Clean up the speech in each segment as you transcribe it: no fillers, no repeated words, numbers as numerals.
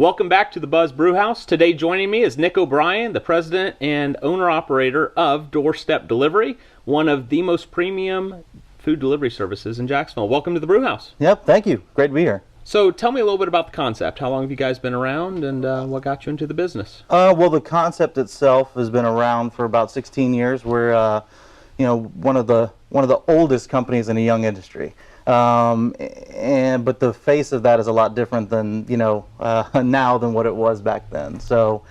Welcome back to the Buzz Brewhouse. Today joining me is Nick O'Brien, the president and owner-operator of Doorstep Delivery, one of the most premium food delivery services in Jacksonville. Welcome to the Brewhouse. Yep, thank you. Great to be here. So tell me a little bit about the concept. How long have you guys been around, and what got you into the business? Well, the concept itself has been around for about 16 years. We're one of the oldest companies in a young industry. But the face of that is a lot different than now than what it was back then. So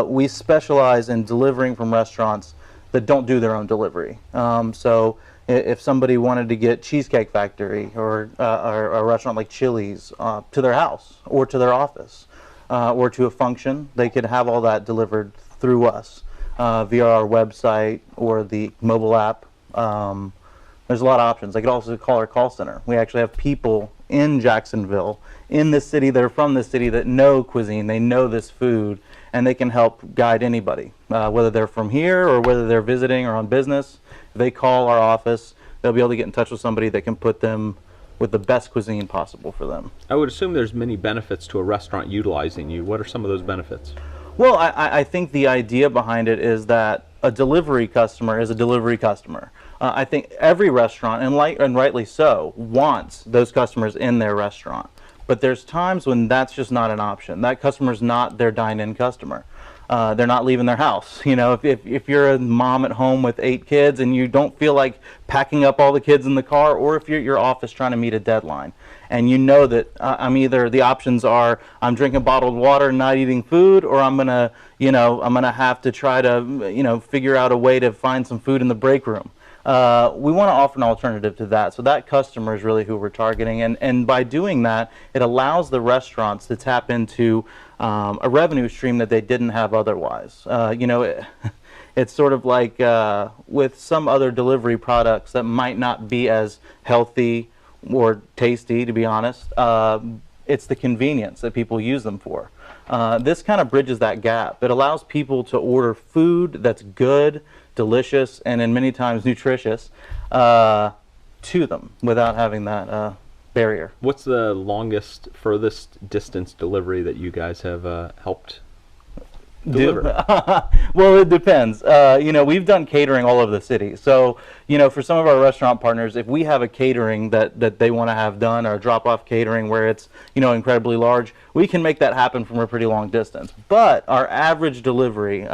we specialize in delivering from restaurants that don't do their own delivery. So if somebody wanted to get Cheesecake Factory or a restaurant like Chili's to their house or to their office or to a function, they could have all that delivered through us via our website or the mobile app. There's a lot of options. They could also call our call center. We actually have people in Jacksonville, in this city, that are from this city, that know cuisine, they know this food, and they can help guide anybody, whether they're from here or whether they're visiting or on business. If they call our office, they'll be able to get in touch with somebody that can put them with the best cuisine possible for them. I would assume there's many benefits to a restaurant utilizing you. What are some of those benefits? Well, I think the idea behind it is that a delivery customer is a delivery customer. I think every restaurant, and rightly so, wants those customers in their restaurant. But there's times when that's just not an option. That customer's not their dine-in customer. They're not leaving their house. You know, if you're a mom at home with 8 kids and you don't feel like packing up all the kids in the car, or if you're at your office trying to meet a deadline, and you know that the options are I'm drinking bottled water and not eating food, or I'm gonna have to try to figure out a way to find some food in the break room. We want to offer an alternative to that. So that customer is really who we're targeting. And by doing that, it allows the restaurants to tap into a revenue stream that they didn't have otherwise. It's sort of like with some other delivery products that might not be as healthy or tasty, to be honest. It's the convenience that people use them for. This kind of bridges that gap. It allows people to order food that's good, delicious, and in many times nutritious to them without having that barrier. What's the longest, furthest distance delivery that you guys have helped deliver? Well, it depends. We've done catering all over the city. So, for some of our restaurant partners, if we have a catering that they want to have done, or a drop-off catering where it's, incredibly large, we can make that happen from a pretty long distance. But our average delivery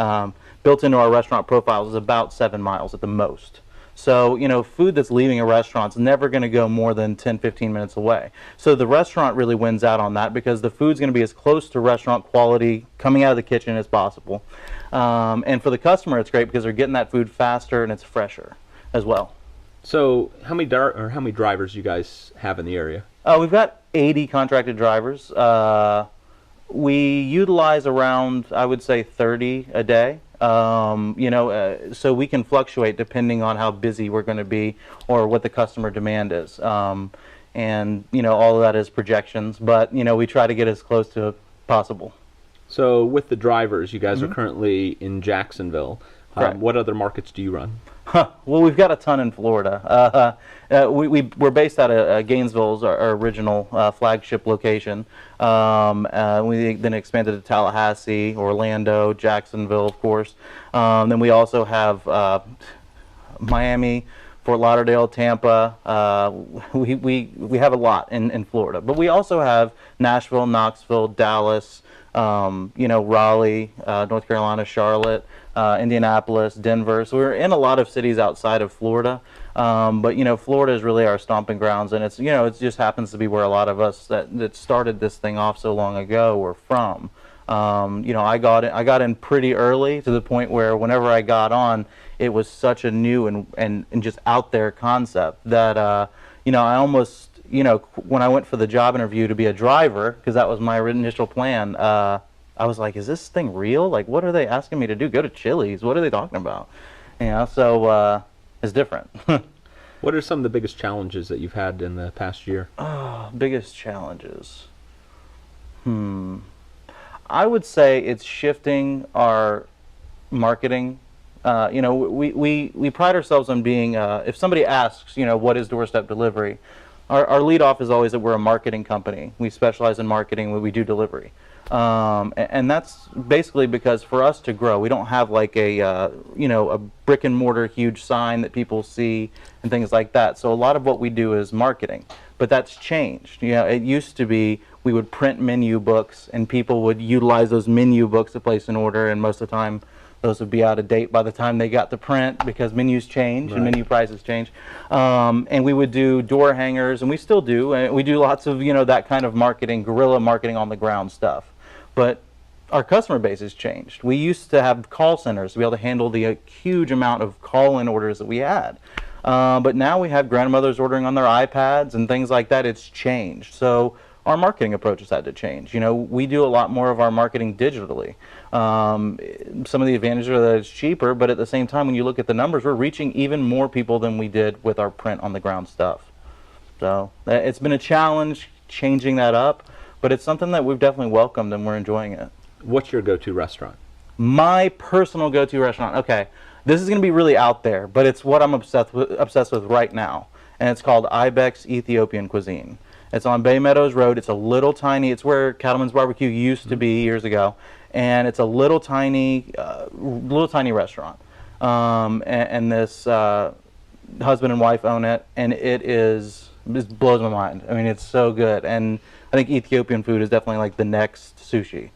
built into our restaurant profiles is about 7 miles at the most. So, food that's leaving a restaurant is never going to go more than 10, 15 minutes away. So the restaurant really wins out on that because the food's going to be as close to restaurant quality coming out of the kitchen as possible. And for the customer, it's great because they're getting that food faster and it's fresher as well. So how many drivers do you guys have in the area? We've got 80 contracted drivers. We utilize around, I would say, 30 a day. So we can fluctuate depending on how busy we're going to be or what the customer demand is. All of that is projections, but, we try to get as close to possible. So with the drivers, you guys are currently in Jacksonville. What other markets do you run? Well, we've got a ton in Florida. We're based out of Gainesville, our original flagship location. We then expanded to Tallahassee, Orlando, Jacksonville, of course. Then we also have Miami, Fort Lauderdale, Tampa. We have a lot in Florida, but we also have Nashville, Knoxville, Dallas, Raleigh, North Carolina, Charlotte, Indianapolis, Denver. So we're in a lot of cities outside of Florida. But Florida is really our stomping grounds, and it's it just happens to be where a lot of us that started this thing off so long ago were from. I got in pretty early, to the point where whenever I got on, it was such a new and just out there concept that I almost when I went for the job interview to be a driver, because that was my initial plan, I was like, is this thing real? Like, what are they asking me to do? Go to Chili's? What are they talking about? So it's different. What are some of the biggest challenges that you've had in the past year? Biggest challenges. I would say it's shifting our marketing. We pride ourselves on being, if somebody asks, what is Doorstep Delivery? Our lead off is always that we're a marketing company. We specialize in marketing when we do delivery. And that's basically because for us to grow, we don't have like a a brick and mortar huge sign that people see and things like that. So a lot of what we do is marketing, but that's changed. It used to be we would print menu books and people would utilize those menu books to place an order, and most of the time those would be out of date by the time they got to print because menus change and menu prices change. And we would do door hangers, and we still do. And we do lots of that kind of marketing, guerrilla marketing on the ground stuff. But our customer base has changed. We used to have call centers to be able to handle the huge amount of call-in orders that we had. But now we have grandmothers ordering on their iPads and things like that. It's changed. So our marketing approach has had to change. We do a lot more of our marketing digitally. Some of the advantages are that it's cheaper, but at the same time, when you look at the numbers, we're reaching even more people than we did with our print on the ground stuff. So it's been a challenge changing that up, but it's something that we've definitely welcomed and we're enjoying it. What's your go-to restaurant? My personal go-to restaurant, okay, this is going to be really out there, but it's what I'm obsessed with right now, and it's called Ibex Ethiopian Cuisine. It's on Bay Meadows Road. It's a little tiny, it's where Cattleman's Barbecue used to be years ago, and it's a little tiny restaurant. And this husband and wife own it, and it blows my mind. I mean, it's so good, and I think Ethiopian food is definitely like the next sushi,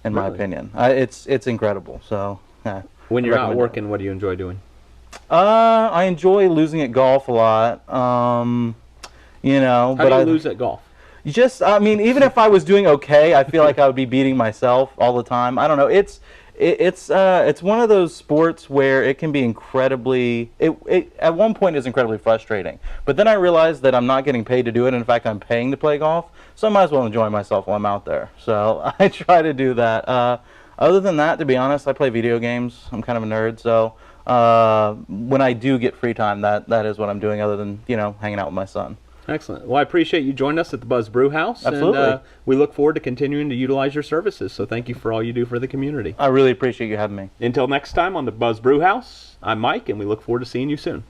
in my opinion. It's incredible. So yeah. When you're not working, what do you enjoy doing? I enjoy losing at golf a lot. How do you lose at golf? I mean, even if I was doing okay, I feel like I would be beating myself all the time. I don't know. It's one of those sports where it can be incredibly. It at one point is incredibly frustrating, but then I realized that I'm not getting paid to do it. In fact, I'm paying to play golf, so I might as well enjoy myself while I'm out there. So I try to do that. Other than that, to be honest, I play video games. I'm kind of a nerd, so when I do get free time, that is what I'm doing. Other than hanging out with my son. Excellent. Well, I appreciate you joining us at the Buzz Brew House. Absolutely. And we look forward to continuing to utilize your services. So thank you for all you do for the community. I really appreciate you having me. Until next time on the Buzz Brew House, I'm Mike, and we look forward to seeing you soon.